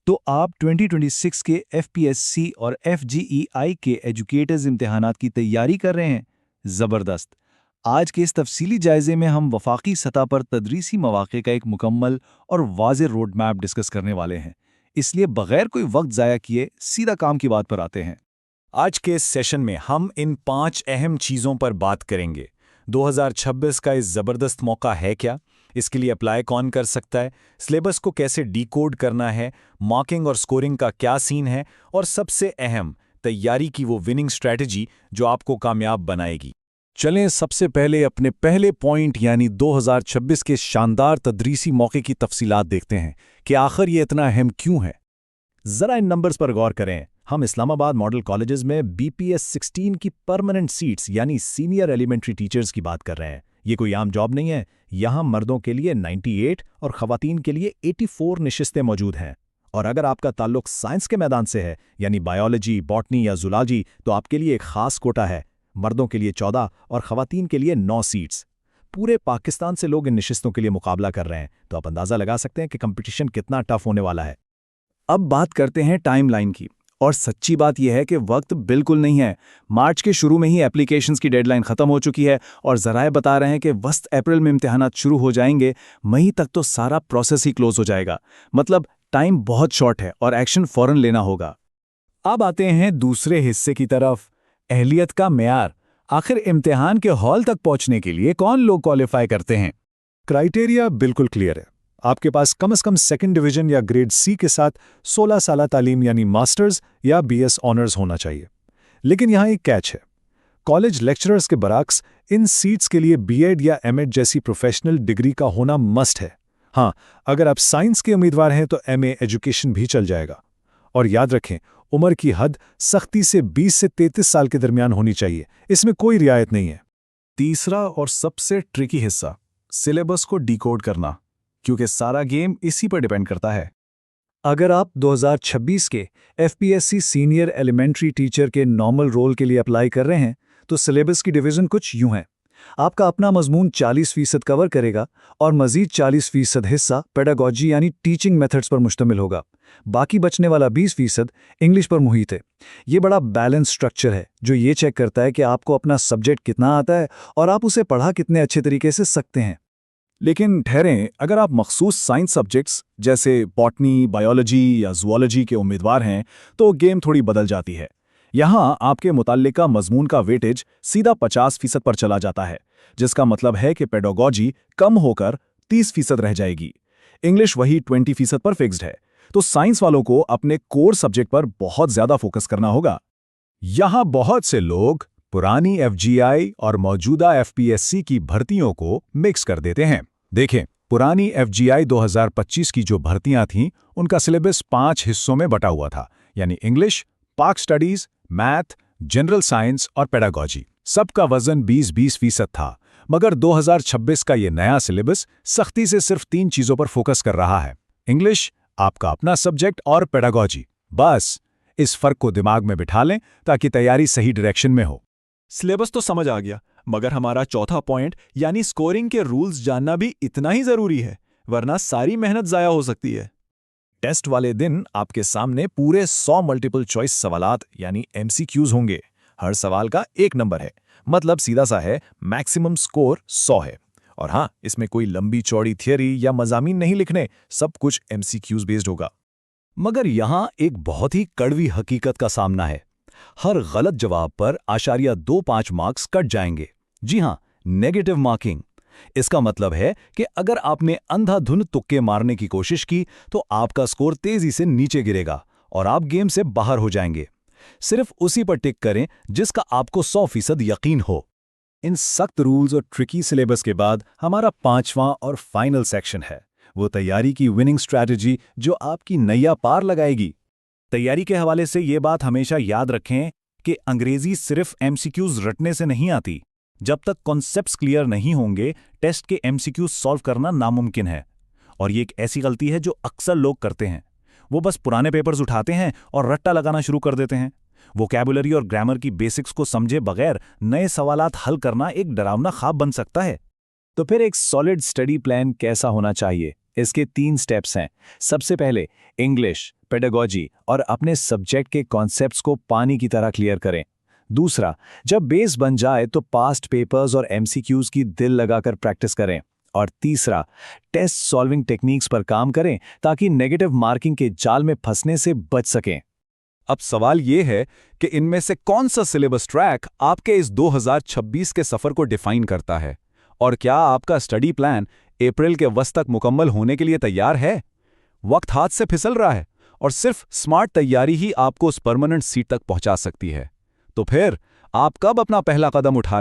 तो आप 2026 के एफपीएससी और एफजीईआई के एजुकेटर्स इम्तिहानात की तैयारी कर रहे हैं? ज़बरदस्त! आज के इस तफसीली जायजे में हम वफाकी सतह पर तदरीसी मौक़े का एक मुकम्मल और वाज़ेह रोड मैप डिस्कस करने वाले हैं। इसलिए बगैर कोई वक्त ज़ाया किए सीधा काम की बात पर आते हैं। आज के इस सेशन में हम इन 5 अहम चीज़ों पर बात करेंगे। 2026 का इस ज़बरदस्त मौका है क्या? इसके लिए अप्लाई कौन कर सकता है? सिलेबस को कैसे डिकोड करना है? मार्किंग और स्कोरिंग का क्या सीन है? और सबसे अहम, तैयारी की वो विनिंग स्ट्रैटेजी जो आपको कामयाब बनाएगी। चलें सबसे पहले अपने पहले पॉइंट यानी 2026 के शानदार तदरीसी मौके की तफसीलात देखते हैं कि आखिर ये इतना अहम क्यों है। ज़रा इन नंबर्स पर गौर करें। हम इस्लामाबाद मॉडल कॉलेजेस में बीपीएस 16 की परमानेंट सीट्स यानी सीनियर एलिमेंट्री टीचर्स की बात कर रहे हैं। ये कोई आम जॉब नहीं है। यहाँ मर्दों के लिए 98 और ख़वातीन के लिए 84 नशिस्तें मौजूद हैं। और अगर आपका ताल्लुक साइंस के मैदान से है यानी बायोलॉजी, बॉटनी या जूलॉजी, तो आपके लिए एक ख़ास कोटा है। मर्दों के लिए 14 और ख़वातीन के लिए 9 सीट्स। पूरे पाकिस्तान से लोग इन नशिस्तों के लिए मुकाबला कर रहे हैं, तो आप अंदाज़ा लगा सकते हैं कि कंपटीशन कितना टफ होने वाला है। अब बात करते हैं टाइमलाइन की। और सच्ची बात यह है कि वक्त बिल्कुल नहीं है। मार्च के शुरू में ही एप्लीकेशंस की डेडलाइन ख़त्म हो चुकी है और ज़राए बता रहे हैं कि वस्त अप्रैल में इम्तिहानात शुरू हो जाएंगे। मई तक तो सारा प्रोसेस ही क्लोज हो जाएगा। मतलब टाइम बहुत शॉर्ट है और एक्शन फ़ौरन लेना होगा। अब आते हैं दूसरे हिस्से की तरफ, अहलियत का मेयार। आखिर इम्तिहान के हॉल तक पहुंचने के लिए कौन लोग क्वालिफाई करते हैं? क्राइटेरिया बिल्कुल क्लियर है। आपके पास कम से कम सेकंड डिवीजन या ग्रेड सी के साथ 16 साल तालीम यानी मास्टर्स या बीएस ऑनर्स होना चाहिए। लेकिन यहाँ एक कैच है। कॉलेज लेक्चरर्स के बरक्स इन सीट्स के लिए बीएड या एमएड जैसी प्रोफेशनल डिग्री का होना मस्ट है। हाँ, अगर आप साइंस के उम्मीदवार हैं तो एमए एजुकेशन भी चल जाएगा। और याद रखें, उम्र की हद सख्ती से 20 से 33 साल के दरमियान होनी चाहिए। इसमें कोई रियायत नहीं है। तीसरा और सबसे ट्रिकी हिस्सा, सिलेबस को डिकोड करना, क्योंकि सारा गेम इसी पर डिपेंड करता है। अगर आप 2026 के एफपीएससी सीनियर एलिमेंट्री टीचर के नॉर्मल रोल के लिए अप्लाई कर रहे हैं, तो सिलेबस की डिवीज़न कुछ यूं है। आपका अपना मजमून 40% कवर करेगा और मजीद 40% हिस्सा पेडागॉजी यानी टीचिंग मेथड्स पर मुश्तमिल होगा। बाकी बचने वाला 20% इंग्लिश पर मुहित है। ये बड़ा बैलेंस स्ट्रक्चर है जो ये चेक करता है कि आपको अपना सब्जेक्ट कितना आता है और आप उसे पढ़ा कितने अच्छे तरीके से सकते हैं। लेकिन ठहरें, अगर आप मखसूस साइंस सब्जेक्ट्स जैसे बॉटनी, बायोलॉजी या जूलॉजी के उम्मीदवार हैं, तो गेम थोड़ी बदल जाती है। यहाँ आपके मुताल्लिका मजमून का वेटेज सीधा 50% पर चला जाता है, जिसका मतलब है कि पेडागॉजी कम होकर 30% रह जाएगी। इंग्लिश वही 20% पर फिक्स्ड है। तो साइंस वालों को अपने कोर सब्जेक्ट पर बहुत ज्यादा फोकस करना होगा। यहाँ बहुत से लोग पुरानी एफजीआई और मौजूदा एफपीएससी की भर्तियों को मिक्स कर देते हैं। देखें, पुरानी एफजीआई 2025 की जो भर्तियां थीं, उनका सिलेबस 5 हिस्सों में बटा हुआ था, यानी इंग्लिश, पाक स्टडीज, मैथ, जनरल साइंस और पेडागॉजी। सबका वजन 20-20% था। मगर 2026 का ये नया सिलेबस सख्ती से सिर्फ 3 चीजों पर फोकस कर रहा है: इंग्लिश, आपका अपना सब्जेक्ट, और पेडागॉजी। बस इस फर्क को दिमाग में बिठा लें ताकि तैयारी सही डायरेक्शन में हो। सिलेबस तो समझ आ गया, मगर हमारा चौथा पॉइंट यानी स्कोरिंग के रूल्स जानना भी इतना ही जरूरी है, वरना सारी मेहनत जाया हो सकती है। टेस्ट वाले दिन आपके सामने पूरे 100 मल्टीपल चॉइस सवालात यानी एमसीक्यूज होंगे। हर सवाल का 1 नंबर है, मतलब सीधा सा है, मैक्सिमम स्कोर 100 है। और हाँ, इसमें कोई लंबी चौड़ी थियरी या मज़ामीन नहीं लिखने, सब कुछ एमसीक्यूज बेस्ड होगा। मगर यहाँ एक बहुत ही कड़वी हकीकत का सामना है। हर गलत जवाब पर *25 मार्क्स कट जाएंगे। जी हाँ, नेगेटिव मार्किंग। इसका मतलब है कि अगर आपने अंधाधुन तुक्के मारने की कोशिश की तो आपका स्कोर तेजी से नीचे गिरेगा और आप गेम से बाहर हो जाएंगे। सिर्फ उसी पर टिक करें जिसका आपको 100% यकीन हो। इन सख्त रूल्स और ट्रिकी सिलेबस के बाद हमारा 5वां और फाइनल सेक्शन है, वो तैयारी की विनिंग स्ट्रैटेजी जो आपकी नैया पार लगाएगी। तैयारी के हवाले से ये बात हमेशा याद रखें कि अंग्रेजी सिर्फ एमसीक्यूज रटने से नहीं आती। जब तक कॉन्सेप्ट्स क्लियर नहीं होंगे, टेस्ट के एमसीक्यूज सॉल्व करना नामुमकिन है। और ये एक ऐसी गलती है जो अक्सर लोग करते हैं। वो बस पुराने पेपर्स उठाते हैं और रट्टा लगाना शुरू कर देते हैं। वोकैबुलरी और ग्रामर की बेसिक्स को समझे बगैर नए सवालात हल करना एक डरावना ख्वाब बन सकता है। तो फिर एक सॉलिड स्टडी प्लान कैसा होना चाहिए? इसके 3 स्टेप्स हैं। सबसे पहले इंग्लिश, पेडागोजी और अपने सब्जेक्ट के कॉन्सेप्ट्स को पानी की तरह क्लियर करें। दूसरा, जब बेस बन जाए तो पास्ट पेपर्स और एमसीक्यूज की दिल लगाकर प्रैक्टिस करें। और तीसरा, टेस्ट सॉल्विंग टेक्निक्स पर काम करें ताकि नेगेटिव मार्किंग के जाल में फंसने से बच सकें। अब सवाल ये है कि इनमें से कौन सा सिलेबस ट्रैक आपके इस 2026 के सफर को डिफाइन करता है, और क्या आपका स्टडी प्लान अप्रैल के वस्त तक मुकम्मल होने के लिए तैयार है? वक्त हाथ से फिसल रहा है और सिर्फ स्मार्ट तैयारी ही आपको उस परमानेंट सीट तक पहुंचा सकती है। तो फिर आप कब अपना पहला कदम उठा रहे हैं?